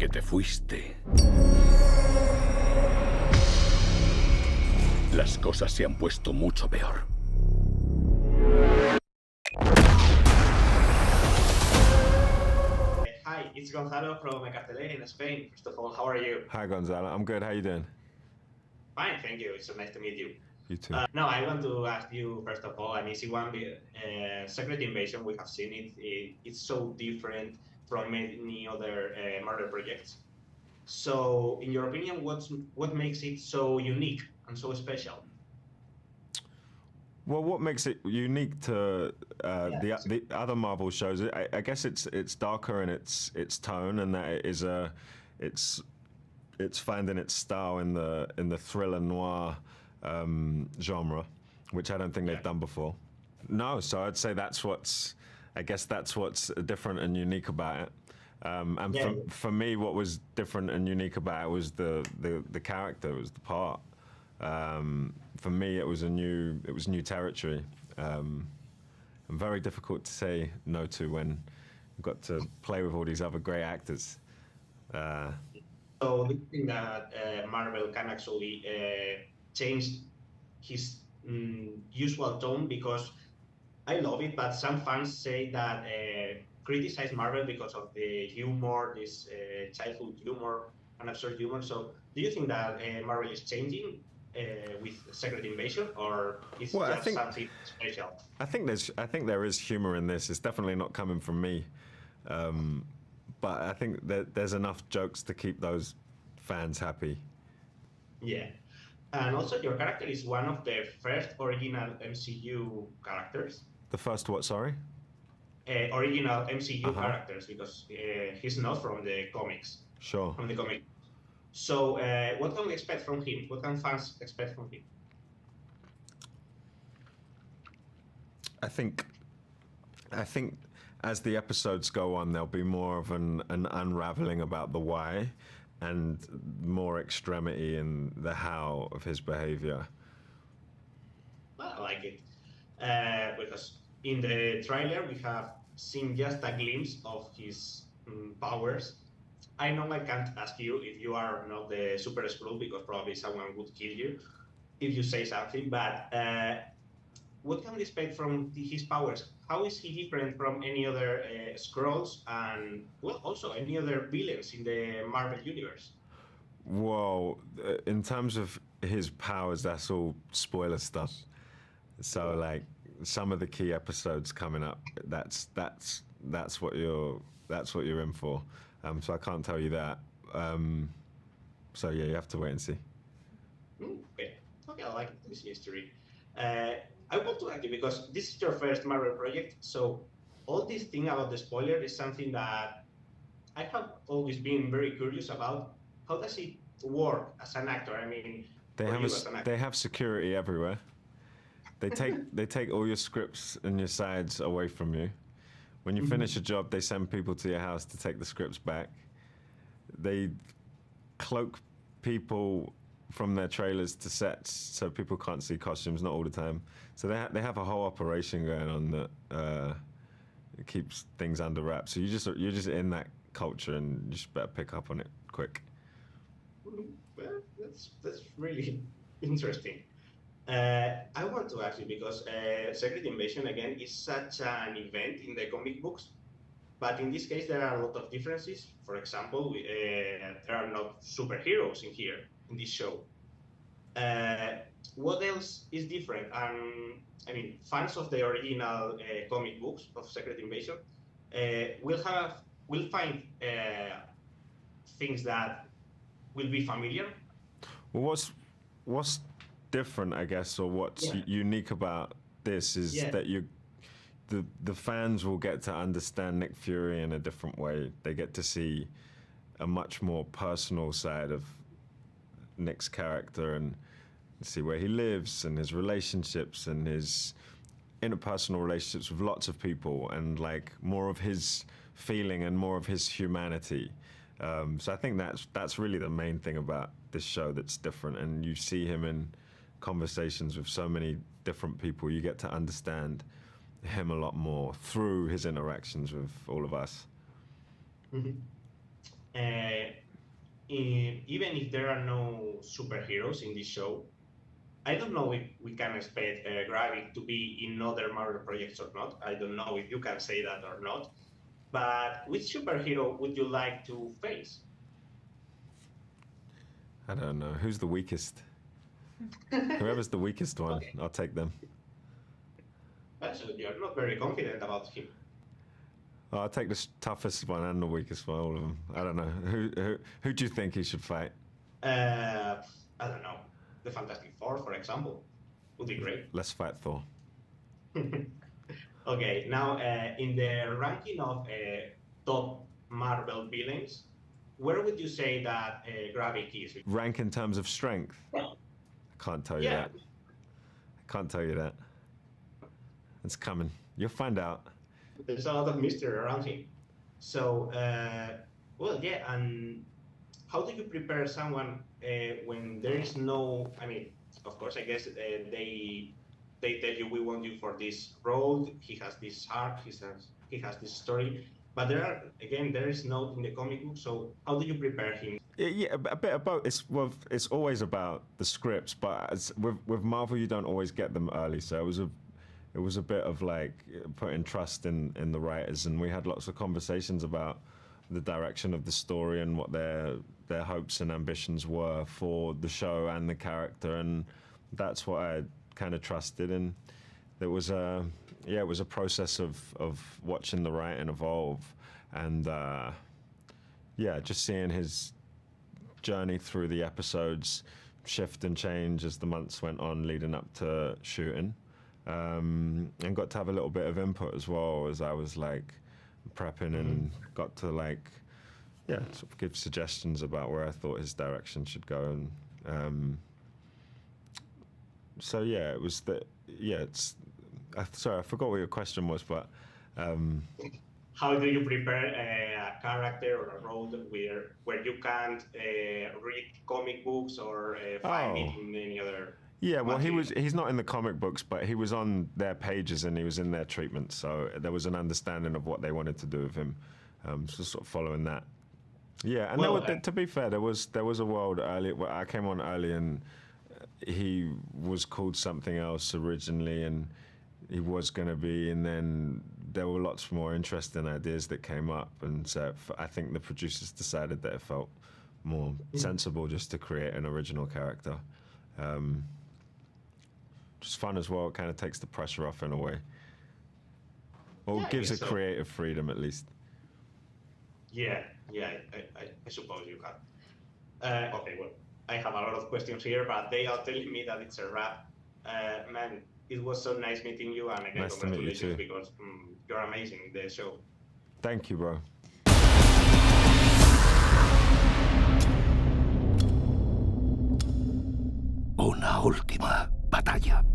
que te fuiste, las cosas se han puesto mucho peor. Hi, it's Gonzalo from Cartelera in Spain. First of all, how are you? Hi, Gonzalo. I'm good. How you doing? Fine, thank you. It's so nice to meet you. You too. No, I want to ask you, first of all, an easy one. Secret Invasion, we have seen it's so different from many other Marvel projects. So, in your opinion, what makes it so unique and so special? Well, what makes it unique to the other Marvel shows? I guess it's darker in its tone, and that it is it's finding its style in the thriller noir genre, which I don't think they've done before. No, so I'd say that's what's different and unique about it. And for me, what was different and unique about it was the character, it was the part. For me, it was new territory, and very difficult to say no to when you've got to play with all these other great actors. So do you think that Marvel can actually change his usual tone? Because I love it, but some fans say that criticize Marvel because of the humor, this childhood humor and absurd humor. So do you think that Marvel is changing with Secret Invasion, or is just something special? I think there is humor in this. It's definitely not coming from me, but I think that there's enough jokes to keep those fans happy. Yeah, and also your character is one of the first original MCU characters. The first what? Sorry. Original MCU characters, because he's not from the comics. Sure. From the comic. So, what can we expect from him? What can fans expect from him? I think as the episodes go on, there'll be more of an unraveling about the why, and more extremity in the how of his behavior. Well, I like it, because in the trailer we have seen just a glimpse of his powers. I know I can't ask you if you are not the super screw, because probably someone would kill you if you say something, but what can we expect from his powers? How is he different from any other Skrulls, and, well, also any other villains in the Marvel universe? Well, in terms of his powers, that's all spoiler stuff. So, like, some of the key episodes coming up, that's what you're in for. So I can't tell you that. So yeah, you have to wait and see. Okay, I like this history. I want to ask you, because this is your first Marvel project, so all this thing about the spoiler is something that I have always been very curious about. How does it work as an actor? I mean, they have security everywhere. They take all your scripts and your sides away from you. When you finish a job, they send people to your house to take the scripts back. They cloak people from their trailers to sets, so people can't see costumes, not all the time. So they have a whole operation going on that keeps things under wraps. So you're just in that culture, and you just better pick up on it quick. Well, that's really interesting. I want to ask you, because Secret Invasion, again, is such an event in the comic books, but in this case there are a lot of differences. For example, there are not superheroes in here, in this show. What else is different? I mean, fans of the original comic books of Secret Invasion will find things that will be familiar. Well, what's different, I guess, or what's unique about this is that the fans will get to understand Nick Fury in a different way. They get to see a much more personal side of Nick's character, and see where he lives and his relationships and his interpersonal relationships with lots of people, and like more of his feeling and more of his humanity. So I think that's really the main thing about this show that's different, and you see him in conversations with so many different people. You get to understand him a lot more through his interactions with all of us. Even if there are no superheroes in this show, I don't know if we can expect Gravik to be in other Marvel projects or not. I don't know if you can say that or not. But which superhero would you like to face? I don't know. Who's the weakest? Whoever's the weakest one, okay. I'll take them. So you're not very confident about him. I'll take the toughest one and the weakest one, all of them. I don't know. Who do you think he should fight? I don't know. The Fantastic Four, for example, would be great. Let's fight Thor. Okay, now in the ranking of top Marvel villains, where would you say that Gravik is? Rank in terms of strength? Well, I can't tell you that. I can't tell you that. It's coming. You'll find out. There's a lot of mystery around him. So, well, yeah, and how do you prepare someone when there is no, I mean, of course, I guess they tell you, we want you for this role, he has this heart, he has this story, but there is no in the comic book, so how do you prepare him? Yeah, a bit about it's always about the scripts, but with Marvel, you don't always get them early, so it was a bit of like putting trust in the writers, and we had lots of conversations about the direction of the story and what their hopes and ambitions were for the show and the character, and that's what I kind of trusted. And it was a process of watching the writing evolve, and just seeing his journey through the episodes shift and change as the months went on leading up to shooting, and got to have a little bit of input as well as I was like prepping, and got to like sort of give suggestions about where I thought his direction should go. And so yeah, it was sorry, I forgot what your question was, but how do you prepare a character or a role where you can't read comic books or find it in any other? Yeah, well, he's not in the comic books, but he was on their pages and he was in their treatment, so there was an understanding of what they wanted to do with him. So sort of following that. Yeah, and well, to be fair, there was a world early where I came on early, and he was called something else originally, and he was going to be, and then there were lots more interesting ideas that came up, and so I think the producers decided that it felt more sensible just to create an original character. Just fun as well. It kind of takes the pressure off in a way, or gives a creative freedom at least. Yeah, I suppose you can. Okay, well, I have a lot of questions here, but they are telling me that it's a wrap. Man, it was so nice meeting you, and again, nice congratulations, because you're amazing in the show. Thank you, bro. Una última batalla.